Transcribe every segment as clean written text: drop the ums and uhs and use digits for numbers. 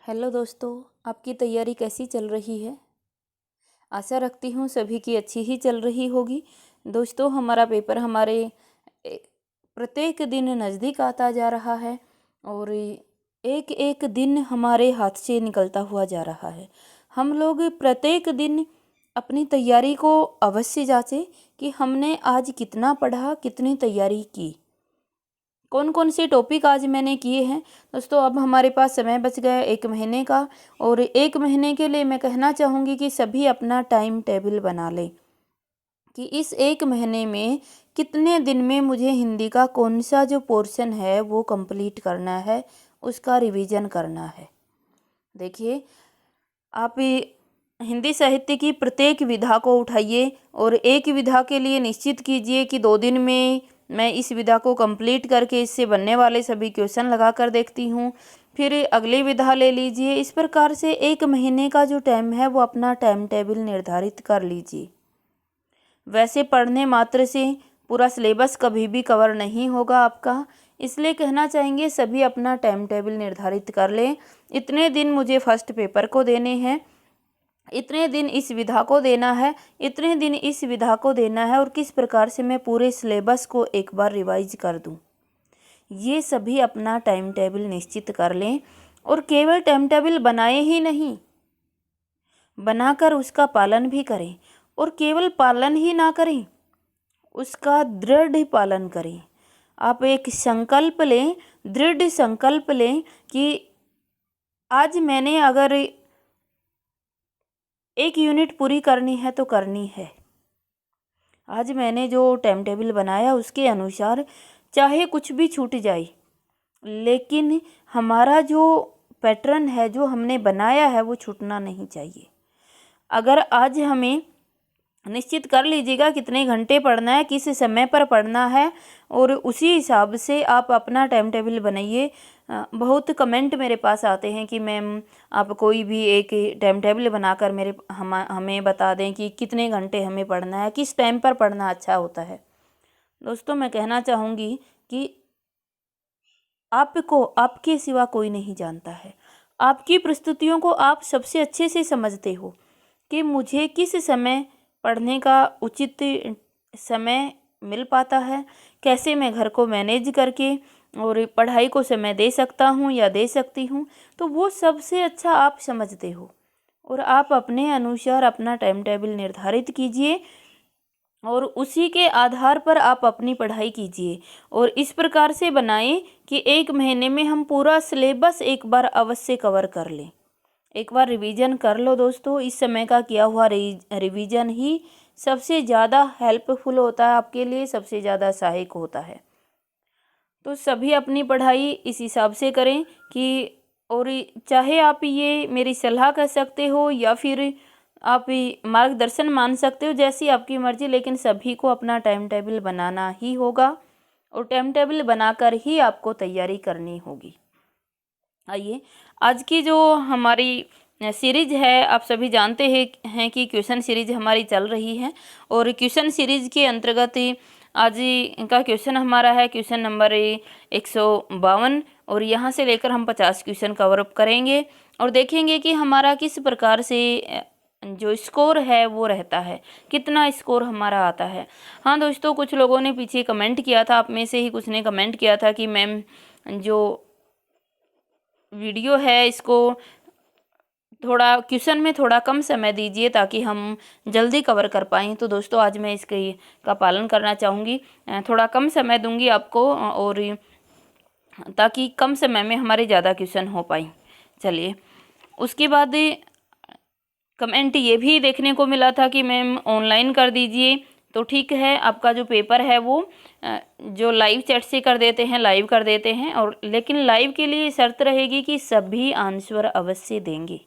Hello दोस्तों, आपकी तैयारी कैसी चल रही है। आशा रखती हूँ सभी की अच्छी ही चल रही होगी। दोस्तों, हमारा पेपर हमारे ए, प्रत्येक दिन नज़दीक आता जा रहा है और एक एक दिन हमारे हाथ से निकलता हुआ जा रहा है। हम लोग प्रत्येक दिन अपनी तैयारी को अवश्य जांचें कि हमने आज कितना पढ़ा, कितनी तैयारी की, कौन कौन से टॉपिक आज मैंने किए हैं। दोस्तों, अब हमारे पास समय बच गया 1 महीने का और 1 महीने के लिए मैं कहना चाहूँगी कि सभी अपना टाइम टेबल बना लें कि इस 1 महीने में कितने दिन में मुझे हिंदी का कौन सा जो पोर्शन है वो कंप्लीट करना है, उसका रिवीजन करना है। देखिए, आप हिंदी साहित्य की प्रत्येक विधा को उठाइए और एक विधा के लिए निश्चित कीजिए कि 2 दिन में मैं इस विधा को कंप्लीट करके इससे बनने वाले सभी क्वेश्चन लगा कर देखती हूँ। फिर अगली विधा ले लीजिए। इस प्रकार से 1 महीने का जो टाइम है वो अपना टाइम टेबल निर्धारित कर लीजिए। वैसे पढ़ने मात्र से पूरा सिलेबस कभी भी कवर नहीं होगा आपका, इसलिए कहना चाहेंगे सभी अपना टाइम टेबल निर्धारित कर लें। इतने दिन मुझे फर्स्ट पेपर को देने हैं, इतने दिन इस विधा को देना है, इतने दिन इस विधा को देना है और किस प्रकार से मैं पूरे सिलेबस को एक बार रिवाइज कर दूं। ये सभी अपना टाइम टेबल निश्चित कर लें और केवल टाइम टेबल बनाए ही नहीं, बनाकर उसका पालन भी करें। और केवल पालन ही ना करें, उसका दृढ़ पालन करें। आप एक संकल्प लें, दृढ़ संकल्प लें कि आज मैंने अगर 1 यूनिट पूरी करनी है तो करनी है। आज मैंने जो टाइम टेबल बनाया उसके अनुसार चाहे कुछ भी छूट जाए, लेकिन हमारा जो पैटर्न है, जो हमने बनाया है, वो छूटना नहीं चाहिए। अगर आज हमें निश्चित कर लीजिएगा कितने घंटे पढ़ना है, किस समय पर पढ़ना है और उसी हिसाब से आप अपना टाइम टेबल बनाइए। बहुत कमेंट मेरे पास आते हैं कि मैम आप कोई भी एक टाइम टेबल बनाकर हमें बता दें कि कितने घंटे हमें पढ़ना है, किस टाइम पर पढ़ना अच्छा होता है। दोस्तों, मैं कहना चाहूँगी कि आपको आपके सिवा कोई नहीं जानता है। आपकी प्रस्तुतियों को आप सबसे अच्छे से समझते हो कि मुझे किस समय पढ़ने का उचित समय मिल पाता है, कैसे मैं घर को मैनेज करके और पढ़ाई को समय दे सकता हूँ या दे सकती हूँ। तो वो सबसे अच्छा आप समझते हो और आप अपने अनुसार अपना टाइम टेबल निर्धारित कीजिए और उसी के आधार पर आप अपनी पढ़ाई कीजिए और इस प्रकार से बनाएं कि 1 महीने में हम पूरा सिलेबस एक बार अवश्य कवर कर लें। एक बार रिवीजन कर लो दोस्तों। इस समय का किया हुआ रिवीजन ही सबसे ज़्यादा हेल्पफुल होता है आपके लिए, सबसे ज़्यादा सहायक होता है। तो सभी अपनी पढ़ाई इस हिसाब से करें कि, और चाहे आप ये मेरी सलाह कर सकते हो या फिर आप मार्गदर्शन मान सकते हो, जैसी आपकी मर्जी, लेकिन सभी को अपना टाइम टेबल बनाना ही होगा और टाइम टेबल बनाकर ही आपको तैयारी करनी होगी। आइए, आज की जो हमारी सीरीज है, आप सभी जानते हैं कि क्वेश्चन सीरीज हमारी चल रही है और क्वेश्चन सीरीज के अंतर्गत आज का क्वेश्चन हमारा है क्वेश्चन नंबर 152 और यहाँ से लेकर हम 50 क्वेश्चन कवर अप करेंगे और देखेंगे कि हमारा किस प्रकार से जो स्कोर है वो रहता है, कितना स्कोर हमारा आता है। हाँ दोस्तों, कुछ लोगों ने पीछे कमेंट किया था, आप में से ही कुछ ने कमेंट किया था कि मैम जो वीडियो है इसको थोड़ा क्वेश्चन में थोड़ा कम समय दीजिए ताकि हम जल्दी कवर कर पाएँ। तो दोस्तों, आज मैं इसके का पालन करना चाहूँगी, थोड़ा कम समय दूंगी आपको और ताकि कम समय में हमारे ज़्यादा क्वेश्चन हो पाए। चलिए, उसके बाद कमेंट ये भी देखने को मिला था कि मैम ऑनलाइन कर दीजिए। तो ठीक है, आपका जो पेपर है वो जो लाइव चैट से कर देते हैं, लाइव कर देते हैं, और लेकिन लाइव के लिए शर्त रहेगी कि सभी आंसर अवश्य देंगे।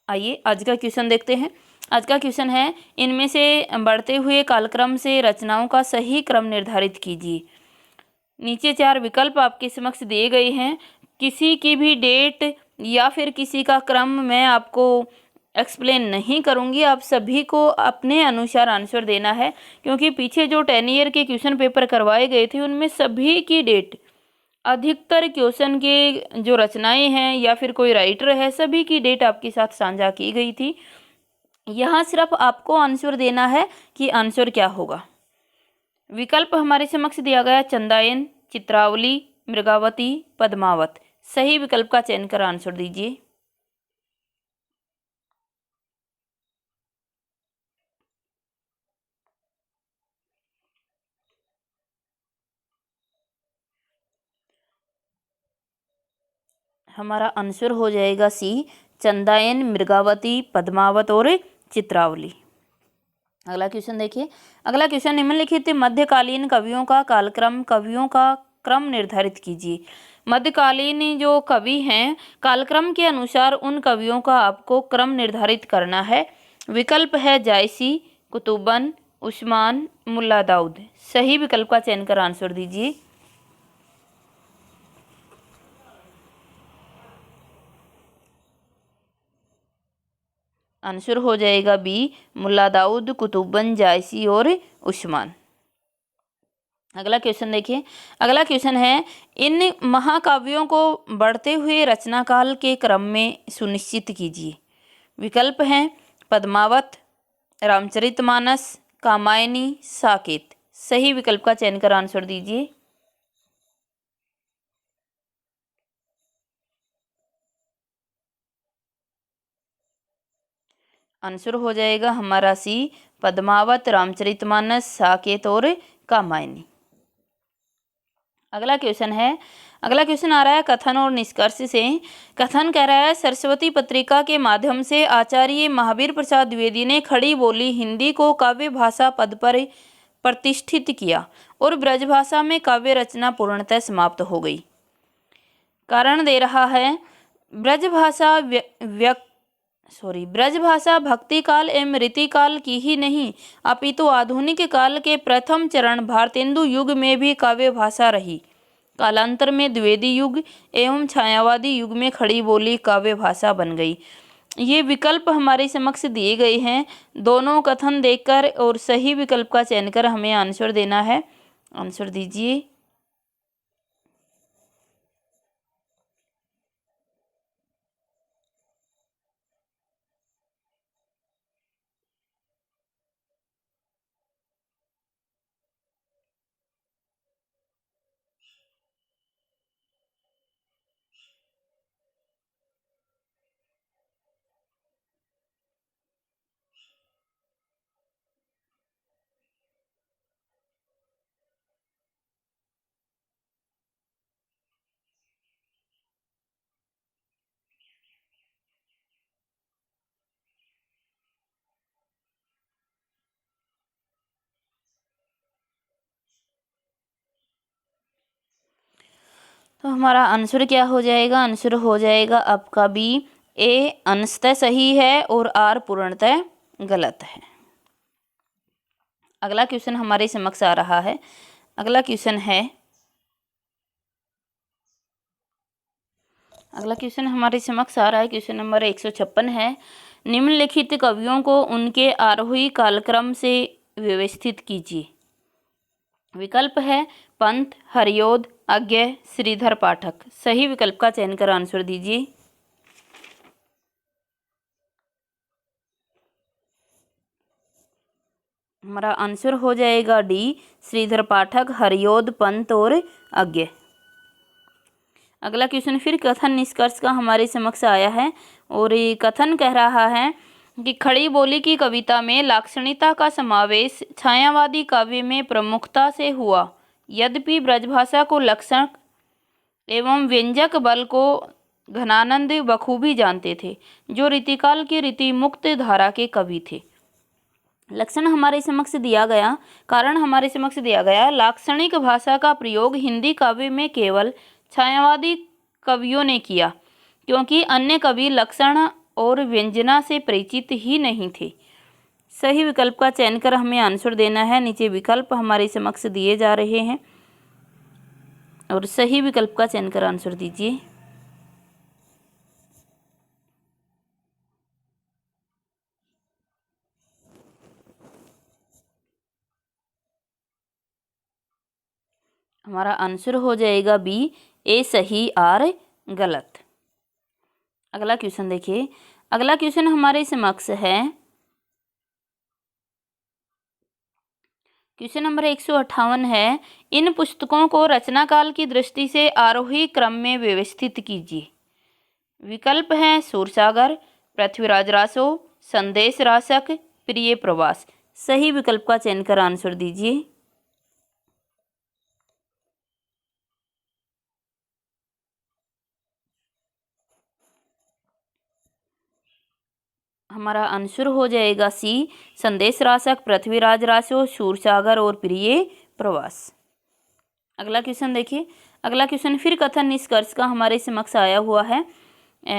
आइए, आज का क्वेश्चन देखते हैं। आज का क्वेश्चन है, इनमें से बढ़ते हुए कालक्रम से रचनाओं का सही क्रम निर्धारित कीजिए। नीचे 4 विकल्प आपके समक्ष दिए गए हैं। किसी की भी डेट या फिर किसी का क्रम मैं आपको एक्सप्लेन नहीं करूंगी, आप सभी को अपने अनुसार आंसर देना है, क्योंकि पीछे जो 10 ईयर के क्वेश्चन पेपर करवाए गए थे उनमें सभी की डेट अधिकतर क्वेश्चन के जो रचनाएं हैं या फिर कोई राइटर है, सभी की डेट आपके साथ साझा की गई थी। यहाँ सिर्फ आपको आंसर देना है कि आंसर क्या होगा। विकल्प हमारे समक्ष दिया गया चंदायन, चित्रावली, मृगावती, पद्मावत। सही विकल्प का चयन कर आंसर दीजिए। हमारा आंसर हो जाएगा सी, चंदायन, मृगावती, पद्मावत और चित्रावली। अगला क्वेश्चन देखिए। अगला क्वेश्चन, निम्नलिखित मध्यकालीन कवियों का कालक्रम, कवियों का क्रम निर्धारित कीजिए। मध्यकालीन जो कवि हैं, कालक्रम के अनुसार उन कवियों का आपको क्रम निर्धारित करना है। विकल्प है जायसी, कुतुबन, उस्मान, मुल्ला दाऊद। सही विकल्प का चयन कर आंसर दीजिए। आंसर हो जाएगा बी, मुल्ला दाऊद, कुतुबन, जायसी और उस्मान। अगला क्वेश्चन देखिए। अगला क्वेश्चन है, इन महाकाव्यों को बढ़ते हुए रचना काल के क्रम में सुनिश्चित कीजिए। विकल्प हैं पद्मावत, रामचरितमानस, कामायनी, साकेत। सही विकल्प का चयन कर आंसर दीजिए। आंसर हो जाएगा हमारा सी, पद्मावत, रामचरितमानस, साकेत और कामायनी। अगला क्वेश्चन है। अगला क्वेश्चन आ रहा है कथन और निष्कर्ष से। कथन कह रहा है, सरस्वती पत्रिका के माध्यम से आचार्य महावीर प्रसाद द्विवेदी ने खड़ी बोली हिंदी को काव्य भाषा पद पर प्रतिष्ठित किया और ब्रजभाषा में काव्य रचना पूर्णतः समाप्त हो गई। कारण दे रहा है, ब्रजभाषा ब्रजभाषा भक्ति काल एवं रीति काल की ही नहीं अपितु आधुनिक काल के प्रथम चरण भारतेंदु युग में भी काव्य भाषा रही। कालांतर में द्विवेदी युग एवं छायावादी युग में खड़ी बोली काव्य भाषा बन गई। ये विकल्प हमारे समक्ष दिए गए हैं। दोनों कथन देखकर और सही विकल्प का चयन कर हमें आंसर देना है। आंसर दीजिए। तो हमारा आंसर क्या हो जाएगा? आंसर हो जाएगा आपका बी, ए अंशतः सही है और आर पूर्णतः गलत है। अगला क्वेश्चन हमारे समक्ष आ रहा है। अगला क्वेश्चन है, अगला क्वेश्चन हमारे समक्ष आ रहा है, क्वेश्चन नंबर 156 है। निम्नलिखित कवियों को उनके आरोही कालक्रम से व्यवस्थित कीजिए। विकल्प है पंत, हरियोध, अज्ञे, श्रीधर पाठक। सही विकल्प का चयन कर आंसर दीजिए। हमारा आंसर हो जाएगा डी, श्रीधर पाठक, हरियोध, पंत और अज्ञे। अगला क्वेश्चन फिर कथन निष्कर्ष का हमारे समक्ष आया है और ये कथन कह रहा है कि खड़ी बोली की कविता में लाक्षणिकता का समावेश छायावादी काव्य में प्रमुखता से हुआ। यद्यपि ब्रजभाषा को लक्षण एवं व्यंजक बल को घनानंद बखूबी जानते थे, जो रीतिकाल के रीति मुक्त धारा के कवि थे। लक्षण हमारे समक्ष दिया गया, कारण हमारे समक्ष दिया गया, लाक्षणिक भाषा का प्रयोग हिंदी काव्य में केवल छायावादी कवियों ने किया, क्योंकि अन्य कवि लक्षण और व्यंजना से परिचित ही नहीं थे। सही विकल्प का चयन कर हमें आंसर देना है। नीचे विकल्प हमारे समक्ष दिए जा रहे हैं और सही विकल्प का चयन कर आंसर दीजिए। हमारा आंसर हो जाएगा बी, ए सही आर गलत। अगला क्वेश्चन देखिए, अगला क्वेश्चन हमारे समक्ष है क्वेश्चन नंबर 158 है, इन पुस्तकों को रचना काल की दृष्टि से आरोही क्रम में व्यवस्थित कीजिए। विकल्प हैं सूरसागर, पृथ्वीराज रासो, संदेश राशक, प्रिय प्रवास। सही विकल्प का चयन कर आंसर दीजिए। हमारा आंसर हो जाएगा सी, संदेश राशक, पृथ्वीराज रासो, सूरसागर और प्रिय प्रवास। अगला क्वेश्चन देखिए, अगला क्वेश्चन फिर कथन निष्कर्ष का हमारे समक्ष आया हुआ है।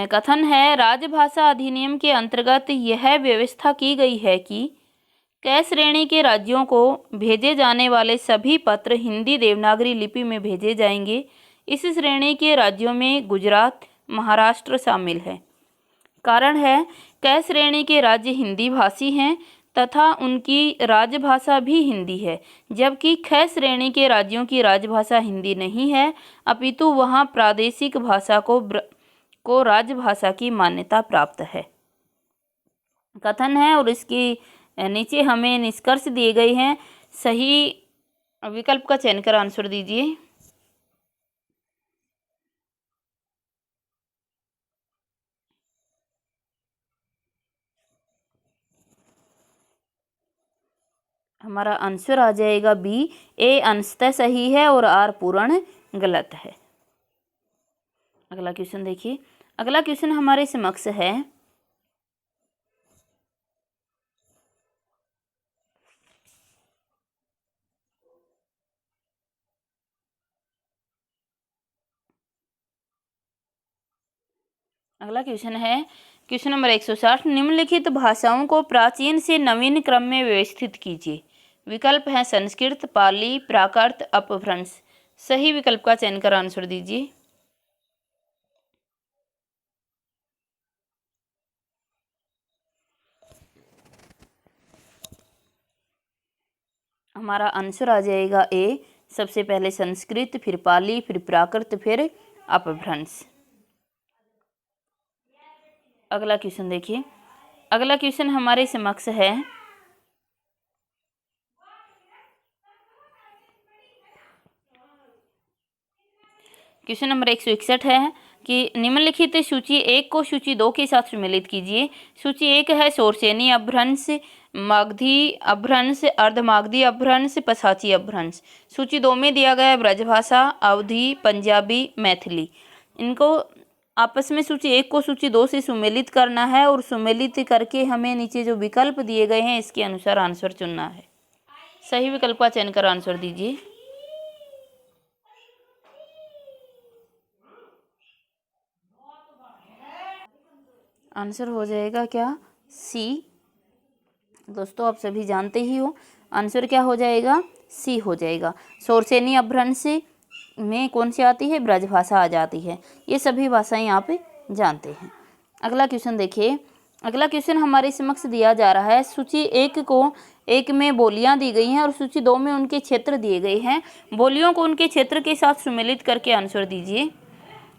कथन है, राजभाषा अधिनियम के अंतर्गत यह व्यवस्था की गई है कि क श्रेणी के राज्यों को भेजे जाने वाले सभी पत्र हिंदी देवनागरी लिपि में भेजे जाएंगे। इस श्रेणी के राज्यों में गुजरात, महाराष्ट्र शामिल है। कारण है, क श्रेणी के राज्य हिंदी भाषी हैं तथा उनकी राजभाषा भी हिंदी है, जबकि ख श्रेणी के राज्यों की राजभाषा हिंदी नहीं है, अपितु वहाँ प्रादेशिक भाषा को राजभाषा की मान्यता प्राप्त है। कथन है और इसके नीचे हमें निष्कर्ष दिए गए हैं। सही विकल्प का चयन कर आंसर दीजिए। हमारा आंसर आ जाएगा बी, ए अंशतः सही है और आर पूर्ण गलत है। अगला क्वेश्चन देखिए, अगला क्वेश्चन हमारे समक्ष है, अगला क्वेश्चन है क्वेश्चन नंबर 160, निम्नलिखित भाषाओं को प्राचीन से नवीन क्रम में व्यवस्थित कीजिए। विकल्प है संस्कृत, पाली, प्राकृत, अपभ्रंश। सही विकल्प का चयन कर आंसर दीजिए। हमारा आंसर आ जाएगा ए, सबसे पहले संस्कृत, फिर पाली, फिर प्राकृत, फिर अपभ्रंश। अगला क्वेश्चन देखिए, अगला क्वेश्चन हमारे समक्ष है, क्वेश्चन नंबर 161 है कि निम्नलिखित सूची 1 को सूची 2 के साथ सम्मिलित कीजिए। सूची 1 है सोरसेनी अपभ्रंश, मागधी अपभ्रंश, अर्धमागधी अपभ्रंश, पसाची अपभ्रंश। सूची 2 में दिया गया है ब्रजभाषा, अवधी, पंजाबी, मैथिली। इनको आपस में सूची 1 को सूची 2 से सम्मिलित करना है और सम्मिलित करके हमें नीचे जो विकल्प दिए गए हैं इसके अनुसार आंसर चुनना है। सही विकल्प का चयन कर आंसर दीजिए। आंसर हो जाएगा क्या, सी। दोस्तों आप सभी जानते ही हो आंसर क्या हो जाएगा, सी हो जाएगा। सोरसेनी अपभ्रंश में कौन सी आती है, ब्रजभाषा आ जाती है। ये सभी भाषाएं आप जानते हैं। अगला क्वेश्चन देखिए, अगला क्वेश्चन हमारे समक्ष दिया जा रहा है, सूची 1 में बोलियां दी गई हैं और सूची 2 में उनके क्षेत्र दिए गए हैं। बोलियों को उनके क्षेत्र के साथ सम्मिलित करके आंसर दीजिए।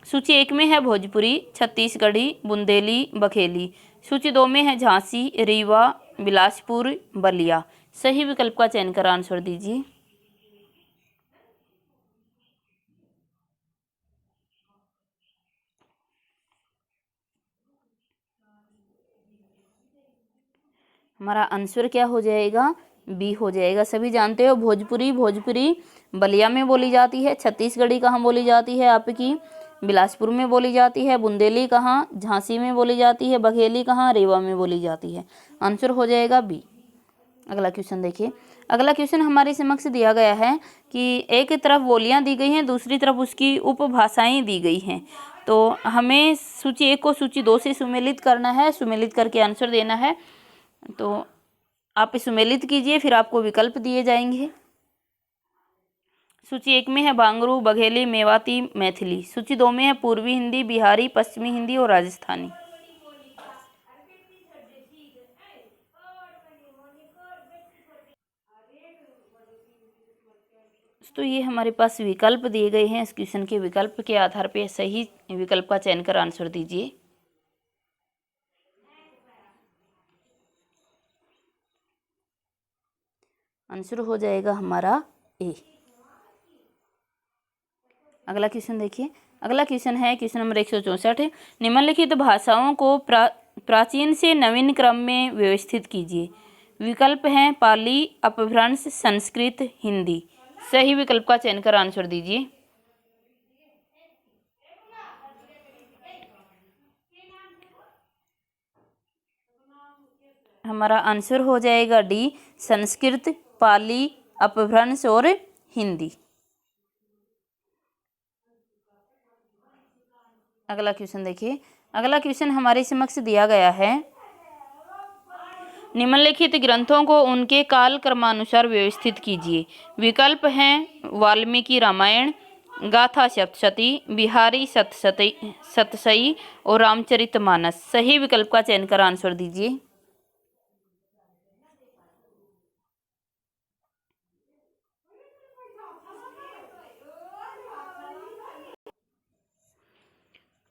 सूची 1 में है भोजपुरी, छत्तीसगढ़ी, बुंदेली, बघेली। सूची 2 में है झांसी, रीवा, बिलासपुर, बलिया। सही विकल्प का चयन कर आंसर दीजिए। हमारा आंसर क्या हो जाएगा, बी हो जाएगा। सभी जानते हो भोजपुरी बलिया में बोली जाती है, छत्तीसगढ़ी कहाँ बोली जाती है आपकी, बिलासपुर में बोली जाती है, बुंदेली कहाँ, झांसी में बोली जाती है, बघेली कहाँ, रीवा में बोली जाती है। आंसर हो जाएगा बी। अगला क्वेश्चन देखिए, अगला क्वेश्चन हमारे समक्ष दिया गया है कि एक तरफ बोलियां दी गई हैं, दूसरी तरफ उसकी उपभाषाएं दी गई हैं। तो हमें सूची 1 को सूची 2 से सुमेलित करना है, सुमेलित करके आंसर देना है। तो आप सुमेलित कीजिए, फिर आपको विकल्प दिए जाएंगे। सूची 1 में है बांगरू, बघेली, मेवाती, मैथिली। सूची 2 में है पूर्वी हिंदी, बिहारी, पश्चिमी हिंदी और राजस्थानी। दोस्तों ये हमारे पास विकल्प दिए गए हैं। इस क्वेश्चन के विकल्प के आधार पर सही विकल्प का चयन कर आंसर दीजिए। आंसर हो जाएगा हमारा ए। अगला क्वेश्चन देखिए। अगला क्वेश्चन है क्वेश्चन नंबर 164। निम्नलिखित भाषाओं को प्राचीन से नवीन क्रम में व्यवस्थित कीजिए। विकल्प हैं पाली, अपभ्रंश, संस्कृत, हिंदी। सही विकल्प का चयन कर आंसर दीजिए। हमारा आंसर हो जाएगा डी, संस्कृत, पाली, अपभ्रंश और हिंदी। अगला क्वेश्चन देखिए। अगला क्वेश्चन हमारे समक्ष दिया गया है। निम्नलिखित ग्रंथों को उनके काल क्रमानुसार व्यवस्थित कीजिए। विकल्प हैं वाल्मीकि रामायण, गाथा सप्तशती, बिहारी सतसई और रामचरितमानस। सही विकल्प का चयन कर आंसर दीजिए।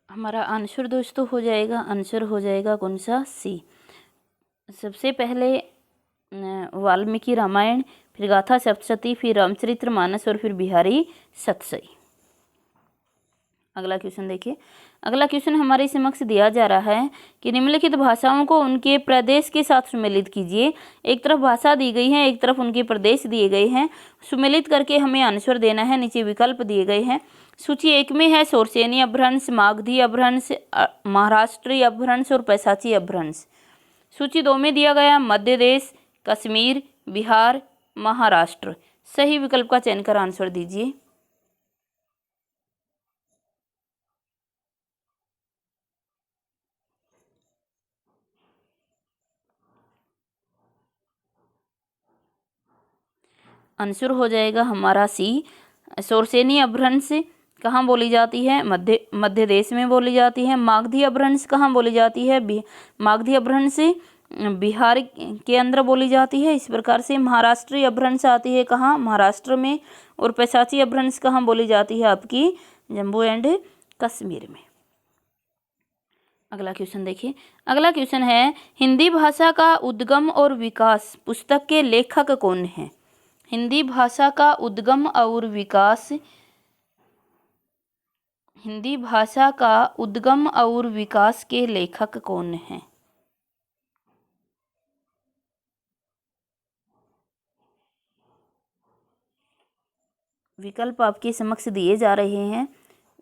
हमारा आंसर दोस्तों हो जाएगा, आंसर हो जाएगा कौन सा, सी। सबसे पहले वाल्मीकि रामायण, फिर गाथा सप्तशती, फिर रामचरितमानस और फिर बिहारी सतसई। अगला क्वेश्चन देखिए। अगला क्वेश्चन हमारे समक्ष दिया जा रहा है कि निम्नलिखित भाषाओं को उनके प्रदेश के साथ सुमेलित कीजिए। एक तरफ भाषा दी गई है, एक तरफ उनके प्रदेश दिए गए हैं। सुमेलित करके हमें आंसर देना है। नीचे विकल्प दिए गए हैं। सूची 1 में है सोरसेनी अपभ्रंश, मागधी अपभ्रंश, महाराष्ट्री अपभ्रंश और पैसाची अपभ्रंश। सूची 2 में दिया गया मध्य देश, कश्मीर, बिहार, महाराष्ट्र। सही विकल्प का चयन कर आंसर दीजिए। आंसर हो जाएगा हमारा सी। सोरसेनी अपभ्रंश कहाँ बोली जाती है, मध्य देश में बोली जाती है। मागधी अपभ्रंश कहाँ बोली जाती है, मागधी अपभ्रंश बिहार के अंदर बोली जाती है। इस प्रकार से महाराष्ट्री अपभ्रंश आती है कहाँ, महाराष्ट्र में। और पैसाची अपभ्रंश कहाँ बोली जाती है, आपकी जम्मू एंड कश्मीर में। अगला क्वेश्चन देखिए। अगला क्वेश्चन है हिंदी भाषा का उद्गम और विकास पुस्तक के लेखक कौन है। हिंदी भाषा का उद्गम और विकास, हिंदी भाषा का उद्गम और विकास के लेखक कौन हैं। विकल्प आपके समक्ष दिए जा रहे हैं।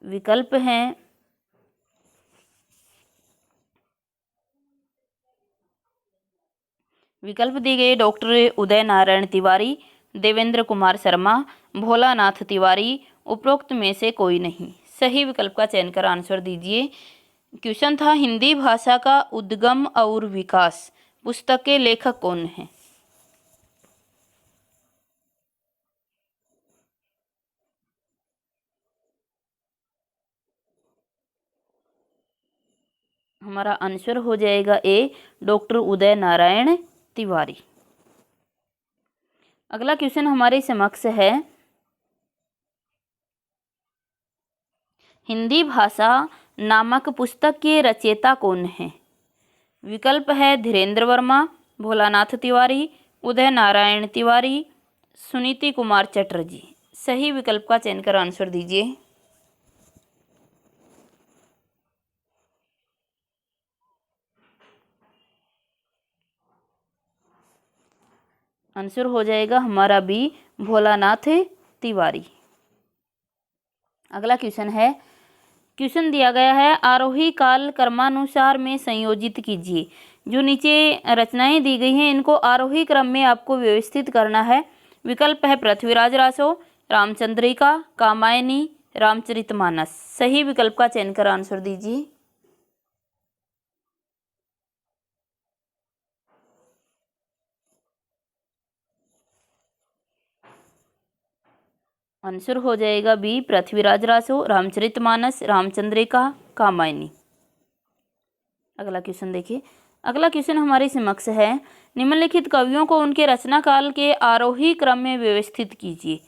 विकल्प हैं विकल्प दिए गए डॉक्टर उदय नारायण तिवारी, देवेंद्र कुमार शर्मा, भोलानाथ तिवारी। उपरोक्त में से कोई नहीं। सही विकल्प का चयन कर आंसर दीजिए। क्वेश्चन था हिंदी भाषा का उद्गम और विकास पुस्तक के लेखक कौन हैं। हमारा आंसर हो जाएगा ए, डॉक्टर उदय नारायण तिवारी। अगला क्वेश्चन हमारे समक्ष है हिंदी भाषा नामक पुस्तक के रचयिता कौन है। विकल्प है धीरेन्द्र वर्मा, भोलानाथ तिवारी, उदय नारायण तिवारी, सुनीति कुमार चटर्जी। सही विकल्प का चयन कर आंसर दीजिए। आंसर हो जाएगा हमारा बी, भोलानाथ तिवारी। अगला क्वेश्चन है, क्वेश्चन दिया गया है आरोही काल क्रमानुसार में संयोजित कीजिए। जो नीचे रचनाएं दी गई हैं इनको आरोही क्रम में आपको व्यवस्थित करना है। विकल्प है पृथ्वीराज रासो, रामचंद्रिका, कामायनी, रामचरितमानस। सही विकल्प का चयन कर आंसर दीजिए। आंसर हो जाएगा बी, पृथ्वीराज रासो, रामचरितमानस, रामचंद्रिका, कामायनी। अगला क्वेश्चन देखिए। अगला क्वेश्चन हमारे समक्ष है निम्नलिखित कवियों को उनके रचना काल के आरोही क्रम में व्यवस्थित कीजिए।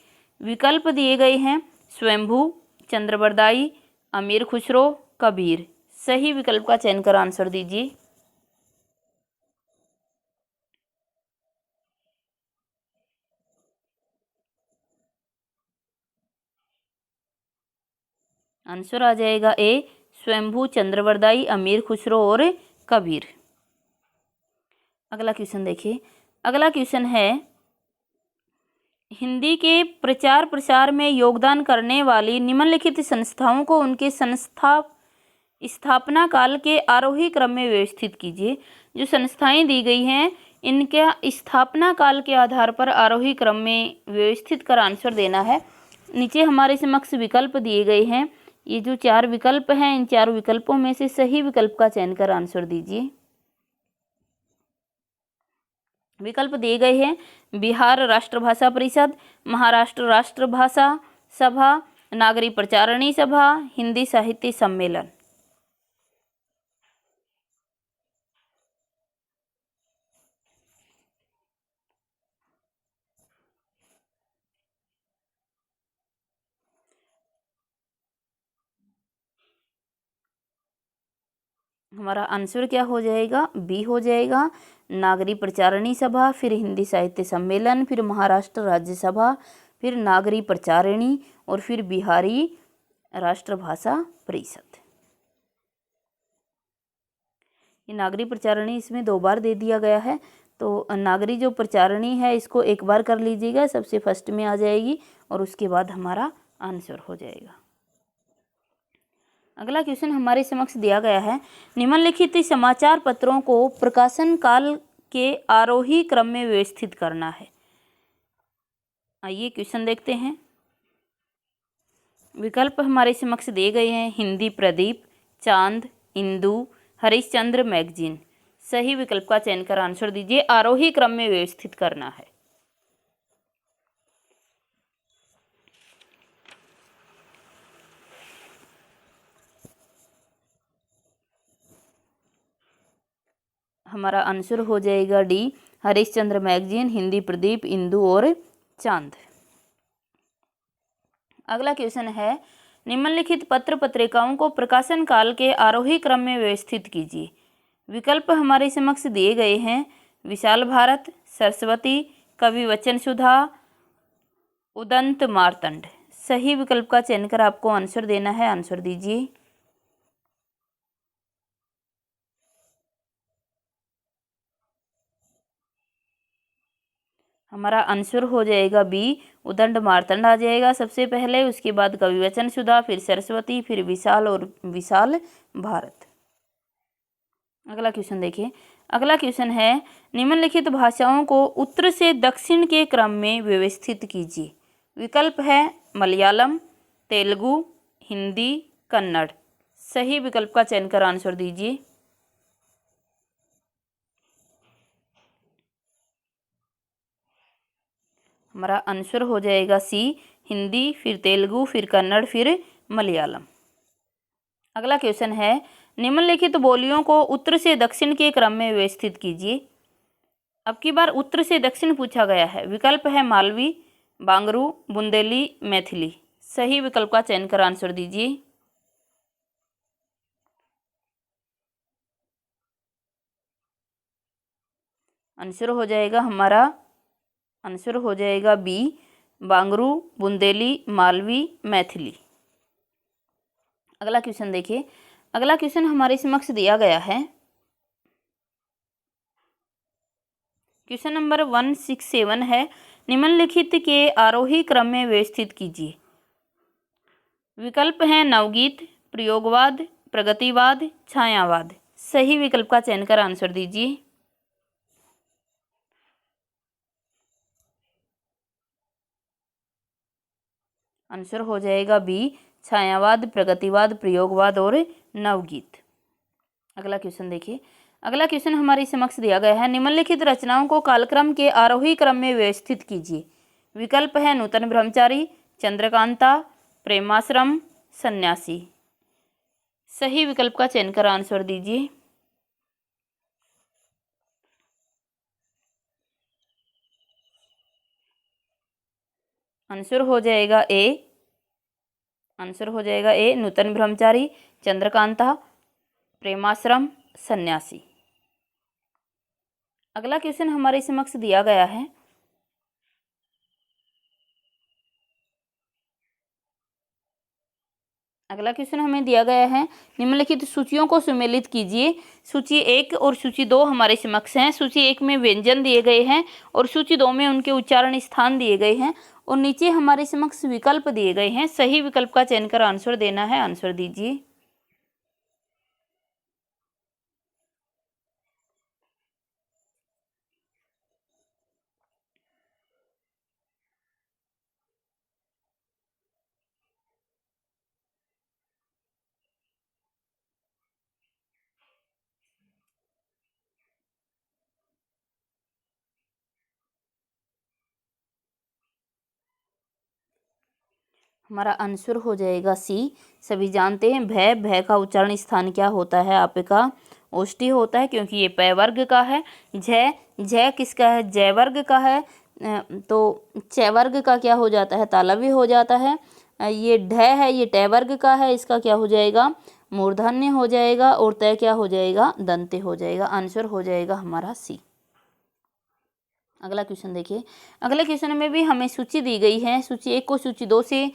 विकल्प दिए गए हैं स्वयंभू, चंद्रबरदाई, अमीर खुसरो, कबीर। सही विकल्प का चयन कर आंसर दीजिए। आंसर आ जाएगा ए, स्वयंभू, चंद्रबरदाई, अमीर खुसरो और कबीर। अगला क्वेश्चन देखिए। अगला क्वेश्चन है, हिंदी के प्रचार प्रसार में योगदान करने वाली निम्नलिखित संस्थाओं को उनके स्थापना काल के आरोही क्रम में व्यवस्थित कीजिए। जो संस्थाएं दी गई हैं इनके स्थापना काल के आधार पर आरोही क्रम में व्यवस्थित कर आंसर देना है। नीचे हमारे समक्ष विकल्प दिए गए हैं। ये जो 4 विकल्प हैं, इन 4 विकल्पों में से सही विकल्प का चयन कर आंसर दीजिए। विकल्प दिए गए हैं बिहार राष्ट्रभाषा परिषद, महाराष्ट्र राष्ट्रभाषा सभा, नागरी प्रचारणी सभा, हिंदी साहित्य सम्मेलन। हमारा आंसर क्या हो जाएगा? बी हो जाएगा। नागरी प्रचारणी सभा, फिर हिंदी साहित्य सम्मेलन, फिर महाराष्ट्र राज्य सभा, फिर नागरी प्रचारणी और फिर बिहारी राष्ट्रभाषा परिषद। ये नागरी प्रचारणी इसमें 2 बार दे दिया गया है, तो नागरी जो प्रचारणी है इसको एक बार कर लीजिएगा, सबसे फर्स्ट में आ जाएगी और उसके बाद हमारा आंसर हो जाएगा। अगला क्वेश्चन हमारे समक्ष दिया गया है, निम्नलिखित समाचार पत्रों को प्रकाशन काल के आरोही क्रम में व्यवस्थित करना है। आइए क्वेश्चन देखते हैं। विकल्प हमारे समक्ष दिए गए हैं हिंदी प्रदीप, चांद, इंदु, हरिश्चंद्र मैगजीन। सही विकल्प का चयन कर आंसर दीजिए। आरोही क्रम में व्यवस्थित करना है। हमारा आंसर हो जाएगा डी, हरिश्चंद्र मैगजीन, हिंदी प्रदीप, इंदु और चांद। अगला क्वेश्चन है, निम्नलिखित पत्र पत्रिकाओं को प्रकाशन काल के आरोही क्रम में व्यवस्थित कीजिए। विकल्प हमारे समक्ष दिए गए हैं विशाल भारत, सरस्वती, कवि वचन सुधा, उदंत मार्तंड। सही विकल्प का चयन कर आपको आंसर देना है। आंसर दीजिए। हमारा आंसर हो जाएगा बी, उदंड मार्तंड आ जाएगा सबसे पहले, उसके बाद कवि वचन सुधा, फिर सरस्वती, फिर विशाल और विशाल भारत। अगला क्वेश्चन देखिए। अगला क्वेश्चन है, निम्नलिखित भाषाओं को उत्तर से दक्षिण के क्रम में व्यवस्थित कीजिए। विकल्प है मलयालम, तेलुगु, हिंदी, कन्नड़। सही विकल्प का चयन कर आंसर दीजिए। हमारा आंसर हो जाएगा सी, हिंदी, फिर तेलुगु, फिर कन्नड़, फिर मलयालम। अगला क्वेश्चन है, निम्नलिखित बोलियों को उत्तर से दक्षिण के क्रम में व्यवस्थित कीजिए। अब की बार उत्तर से दक्षिण पूछा गया है। विकल्प है मालवी, बांगरू, बुंदेली, मैथिली। सही विकल्प का चयन कर आंसर दीजिए। आंसर हो जाएगा हमारा आंसर हो जाएगा बी, बांगरू, बुंदेली, मालवी, मैथिली। अगला क्वेश्चन देखिए। अगला क्वेश्चन हमारे समक्ष दिया गया है। क्वेश्चन नंबर 167 है, निम्नलिखित के आरोही क्रम में व्यवस्थित कीजिए। विकल्प हैं नवगीत, प्रयोगवाद, प्रगतिवाद, छायावाद। सही विकल्प का चयन कर आंसर दीजिए। आंसर हो जाएगा बी, छायावाद, प्रगतिवाद, प्रयोगवाद और नवगीत। अगला क्वेश्चन देखिए। अगला क्वेश्चन हमारे समक्ष दिया गया है, निम्नलिखित रचनाओं को कालक्रम के आरोही क्रम में व्यवस्थित कीजिए। विकल्प है नूतन ब्रह्मचारी, चंद्रकांता, प्रेमाश्रम, सन्यासी। सही विकल्प का चयन कर आंसर दीजिए। आंसर हो जाएगा ए। आंसर हो जाएगा ए, नूतन ब्रह्मचारी, चंद्रकांता, प्रेमाश्रम, सन्यासी। अगला क्वेश्चन हमारे समक्ष दिया गया है। अगला क्वेश्चन हमें दिया गया है, निम्नलिखित सूचियों को सुमेलित कीजिए। सूची 1 और सूची 2 हमारे समक्ष हैं। सूची 1 में व्यंजन दिए गए हैं और सूची 2 में उनके उच्चारण स्थान दिए गए हैं और नीचे हमारे समक्ष विकल्प दिए गए हैं। सही विकल्प का चयन कर आंसर देना है। आंसर दीजिए। हमारा आंसर हो जाएगा सी। सभी जानते हैं भय, भय का उच्चारण स्थान क्या होता है आपका? ओष्ठी होता है, क्योंकि ये पै वर्ग का है। जय, जय किसका है? जय वर्ग का है। तो च वर्ग का क्या हो जाता है? तालव्य हो जाता है। ये ढ है, ये ट वर्ग का है, इसका क्या हो जाएगा? मूर्धन्य हो जाएगा। और तय क्या हो जाएगा? दंत्य हो जाएगा। आंसर हो जाएगा हमारा सी। अगला क्वेश्चन देखिए। अगले क्वेश्चन में भी हमें सूची दी गई है। सूची 1 को सूची 2 से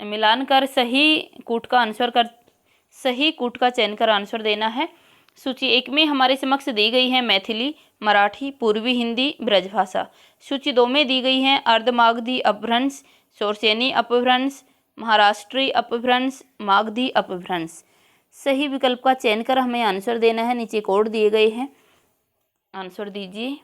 मिलान कर सही कूट का चयन कर आंसर देना है। सूची 1 में हमारे समक्ष दी गई है मैथिली, मराठी, पूर्वी हिंदी, ब्रजभाषा। सूची 2 में दी गई हैं अर्धमागधी अपभ्रंश, शौरसेनी अपभ्रंश, महाराष्ट्री अपभ्रंश, मागधी अपभ्रंश। सही विकल्प का चयन कर हमें आंसर देना है। नीचे कोड दिए गए हैं, आंसर दीजिए।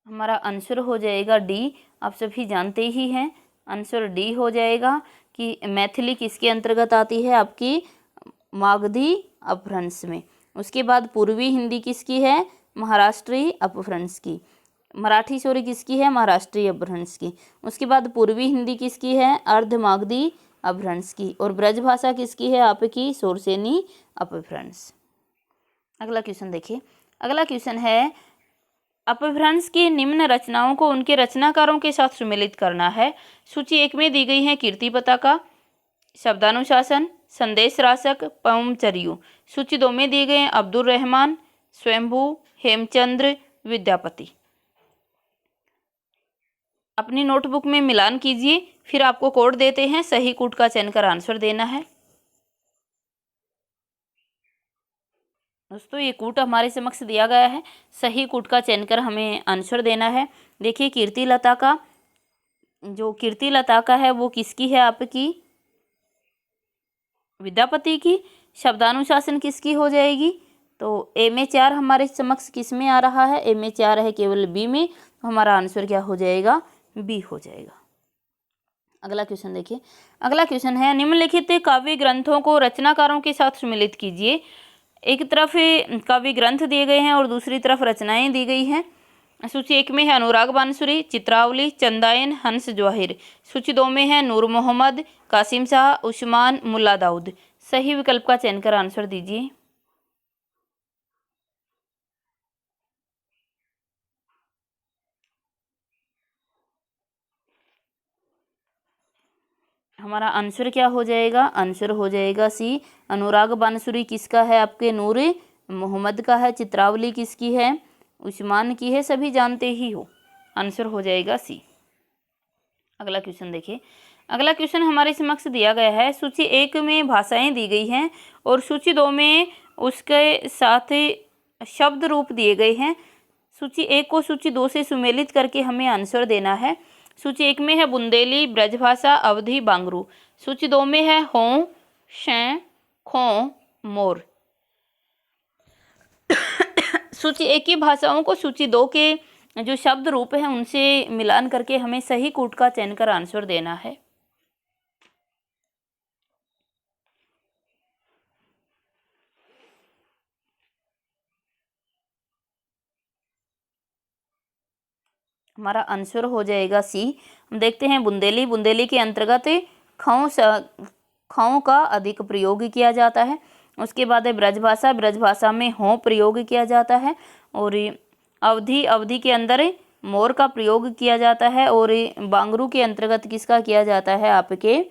हमारा आंसर हो जाएगा डी। आप सभी जानते ही हैं, आंसर डी हो जाएगा कि मैथिली किसके अंतर्गत आती है? आपकी मागधी अपभ्रंश में। उसके बाद पूर्वी हिंदी किसकी है? महाराष्ट्री अपभ्रंश की। मराठी सॉरी किसकी है? महाराष्ट्री अपभ्रंश की। उसके बाद पूर्वी हिंदी किसकी है? अर्धमागधी अपभ्रंश की। और ब्रजभाषा किसकी है? आपकी शौरसेनी अपभ्रंश। अगला क्वेश्चन देखिए। अगला क्वेश्चन है, अपभ्रंश की निम्न रचनाओं को उनके रचनाकारों के साथ सुमेलित करना है। सूची 1 में दी गई है कीर्ति पताका, शब्दानुशासन, संदेश राशक, पवमचर्यु। सूची 2 में दिए गए हैं अब्दुल रहमान, स्वयंभू, हेमचंद्र, विद्यापति। अपनी नोटबुक में मिलान कीजिए, फिर आपको कोड देते हैं। सही कूट का चयन कर आंसर देना है। दोस्तों ये कूट हमारे समक्ष दिया गया है। सही कूट का चयन कर हमें आंसर देना है। देखिए कीर्तिलता का, जो कीर्तिलता का है वो किसकी है? आपकी विद्यापति की। शब्दानुशासन किसकी हो जाएगी? तो ए में 4 हमारे समक्ष किस में आ रहा है? ए में 4 है केवल बी में। तो हमारा आंसर क्या हो जाएगा? बी हो जाएगा। अगला क्वेश्चन देखिए। अगला क्वेश्चन है, निम्नलिखित काव्य ग्रंथों को रचनाकारों के साथ सम्मिलित कीजिए। एक तरफ काव्य ग्रंथ दिए गए हैं और दूसरी तरफ रचनाएं दी गई हैं। सूची 1 में है अनुराग बांसुरी, चित्रावली, चंदायन, हंस जवाहिर। सूची 2 में है नूर मोहम्मद, कासिम शाह, उस्मान, मुल्ला दाऊद। सही विकल्प का चयन कर आंसर दीजिए। हमारा आंसर क्या हो जाएगा? आंसर हो जाएगा सी। अनुराग बांसुरी किसका है? आपके नूर मोहम्मद का है। चित्रावली किसकी है? उस्मान की है। सभी जानते ही हो। आंसर हो जाएगा सी। अगला क्वेश्चन देखिए। अगला क्वेश्चन हमारे समक्ष दिया गया है। सूची 1 में भाषाएं दी गई हैं और सूची 2 में उसके साथ शब्द रूप दिए गए हैं। सूची 1 को सूची 2 से सुमेलित करके हमें आंसर देना है। सूची 1 में है बुंदेली, ब्रजभाषा, अवधी, बांगरू। सूची 2 में है हों, शें, खों, मोर। सूची 1 की भाषाओं को सूची 2 के जो शब्द रूप हैं उनसे मिलान करके हमें सही कूट का चयन कर आंसर देना है। हमारा आंसर हो जाएगा सी। हम देखते हैं बुंदेली। बुंदेली के अंतर्गत खौं का अधिक प्रयोग किया जाता है। उसके बाद है ब्रजभाषा, ब्रजभाषा में हो प्रयोग किया जाता है। और अवधि, अवधि के अंदर मोर का प्रयोग किया जाता है। और बांगरू के अंतर्गत किसका किया जाता है, आपके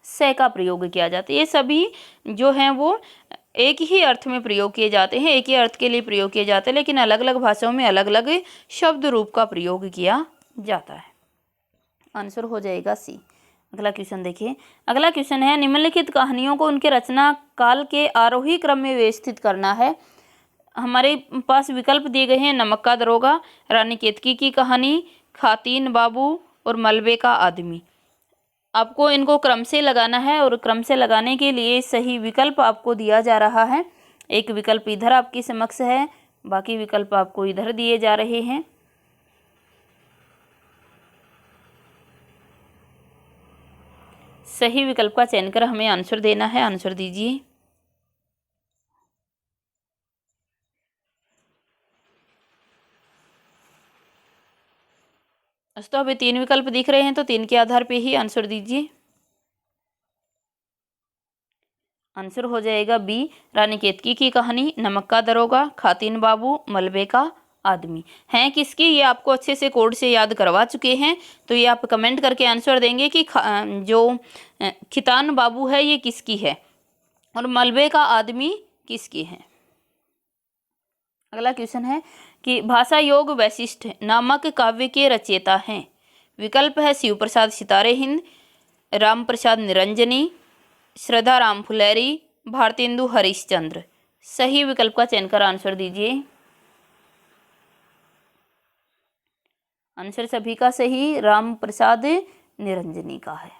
से का प्रयोग किया जाता है। ये सभी जो हैं वो एक ही अर्थ में प्रयोग किए जाते हैं, एक ही अर्थ के लिए प्रयोग किए जाते हैं, लेकिन अलग अलग भाषाओं में अलग अलग शब्द रूप का प्रयोग किया जाता है। आंसर हो जाएगा सी। अगला क्वेश्चन देखिए। अगला क्वेश्चन है, निम्नलिखित कहानियों को उनके रचना काल के आरोही क्रम में व्यवस्थित करना है। हमारे पास विकल्प दिए गए हैं, नमक का दरोगा, रानी केतकी की कहानी, खातिन बाबू और मलबे का आदमी। आपको इनको क्रम से लगाना है और क्रम से लगाने के लिए सही विकल्प आपको दिया जा रहा है। एक विकल्प इधर आपके समक्ष है, बाकी विकल्प आपको इधर दिए जा रहे हैं। सही विकल्प का चयन कर हमें आंसर देना है। आंसर दीजिए। तो अभी 3 विकल्प दिख रहे हैं, तो 3 के आधार पे ही आंसर दीजिए। आंसर हो जाएगा बी, रानी केतकी की कहानी, नमक का दरोगा, खातिन बाबू, मलबे का आदमी। हैं किसकी, ये आपको अच्छे से कोड से याद करवा चुके हैं, तो ये आप कमेंट करके आंसर देंगे कि जो खितान बाबू है ये किसकी है और मलबे का आदमी किसकी है। अगला क्वेश्चन है कि भाषा योग वैशिष्ट नामक काव्य के रचयिता हैं। विकल्प है शिव प्रसाद सितारे हिंद, राम प्रसाद निरंजनी, श्रद्धा राम फुलेरी, भारतेंदु हरिश्चंद्र। सही विकल्प का चयन कर आंसर दीजिए। आंसर सभी का सही राम प्रसाद निरंजनी का है।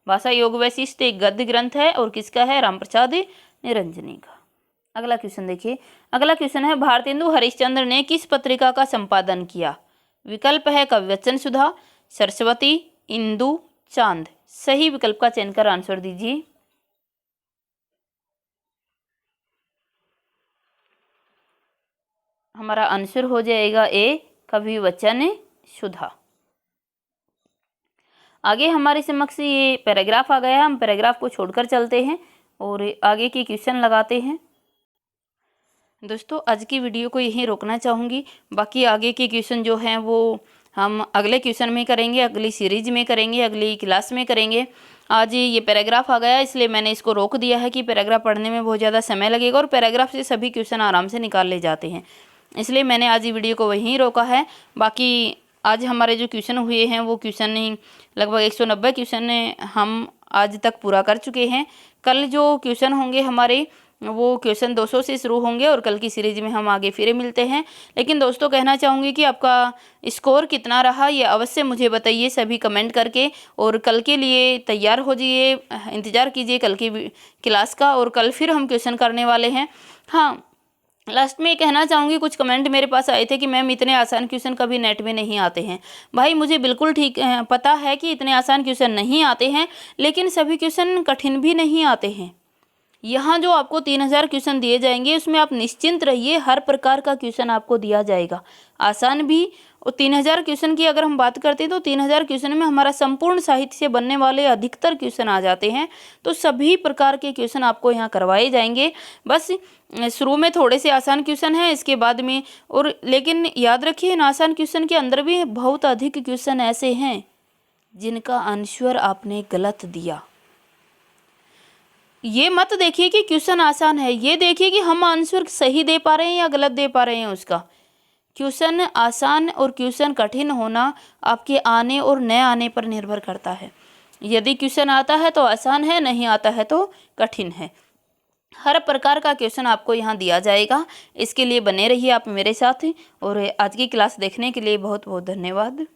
भाषा योग वैशिष्ट एक गद्य ग्रंथ है और किसका है, राम प्रसाद निरंजनी का। अगला क्वेश्चन देखिए। अगला क्वेश्चन है, भारतेंदु हरिश्चंद्र ने किस पत्रिका का संपादन किया। विकल्प है कविवचन सुधा, सरस्वती, इंदु, चांद। सही विकल्प का चयन कर आंसर दीजिए। हमारा आंसर हो जाएगा ए, कविवचन सुधा। आगे हमारे समक्ष ये पैराग्राफ आ गया, हम पैराग्राफ को छोड़कर चलते हैं और आगे के क्वेश्चन लगाते हैं। दोस्तों आज की वीडियो को यहीं रोकना चाहूँगी, बाकी आगे के क्वेश्चन जो हैं वो हम अगले क्वेश्चन में करेंगे, अगली सीरीज में करेंगे, अगली क्लास में करेंगे। आज ये पैराग्राफ आ गया इसलिए मैंने इसको रोक दिया है कि पैराग्राफ पढ़ने में बहुत ज़्यादा समय लगेगा और पैराग्राफ से सभी क्वेश्चन आराम से निकाल ले जाते हैं, इसलिए मैंने आज ये वीडियो को वहीं रोका है। बाकी आज हमारे जो क्वेश्चन हुए हैं वो क्वेश्चन लगभग 190 क्वेश्चन हम आज तक पूरा कर चुके हैं। कल जो क्वेश्चन होंगे हमारे वो क्वेश्चन 200 से शुरू होंगे और कल की सीरीज में हम आगे फिर मिलते हैं। लेकिन दोस्तों कहना चाहूँगी कि आपका स्कोर कितना रहा ये अवश्य मुझे बताइए सभी कमेंट करके, और कल के लिए तैयार हो जाइए, इंतज़ार कीजिए कल की क्लास का, और कल फिर हम क्वेश्चन करने वाले हैं। हाँ, लास्ट में कहना चाहूँगी, कुछ कमेंट मेरे पास आए थे कि मैम इतने आसान क्वेश्चन कभी नेट में नहीं आते हैं। भाई मुझे बिल्कुल ठीक पता है कि इतने आसान क्वेश्चन नहीं आते हैं, लेकिन सभी क्वेश्चन कठिन भी नहीं आते हैं। यहाँ जो आपको 3000 क्वेश्चन दिए जाएंगे उसमें आप निश्चिंत रहिए, हर प्रकार का क्वेश्चन आपको दिया जाएगा, आसान भी। और 3000 क्वेश्चन की अगर हम बात करते हैं तो 3000 क्वेश्चन में हमारा संपूर्ण साहित्य से बनने वाले अधिकतर क्वेश्चन आ जाते हैं। तो सभी प्रकार के क्वेश्चन आपको यहाँ करवाए जाएंगे। बस शुरू में थोड़े से आसान क्वेश्चन हैं, इसके बाद में और लेकिन याद रखिए इन आसान क्वेश्चन के अंदर भी बहुत अधिक क्वेश्चन ऐसे हैं जिनका आंसर आपने गलत दिया। ये मत देखिए कि क्वेश्चन आसान है, ये देखिए कि हम आंसर सही दे पा रहे हैं या गलत दे पा रहे हैं उसका। क्वेश्चन आसान और क्वेश्चन कठिन होना आपके आने और न आने पर निर्भर करता है। यदि क्वेश्चन आता है तो आसान है, नहीं आता है तो कठिन है। हर प्रकार का क्वेश्चन आपको यहाँ दिया जाएगा, इसके लिए बने रहिए आप मेरे साथ। और आज की क्लास देखने के लिए बहुत बहुत धन्यवाद।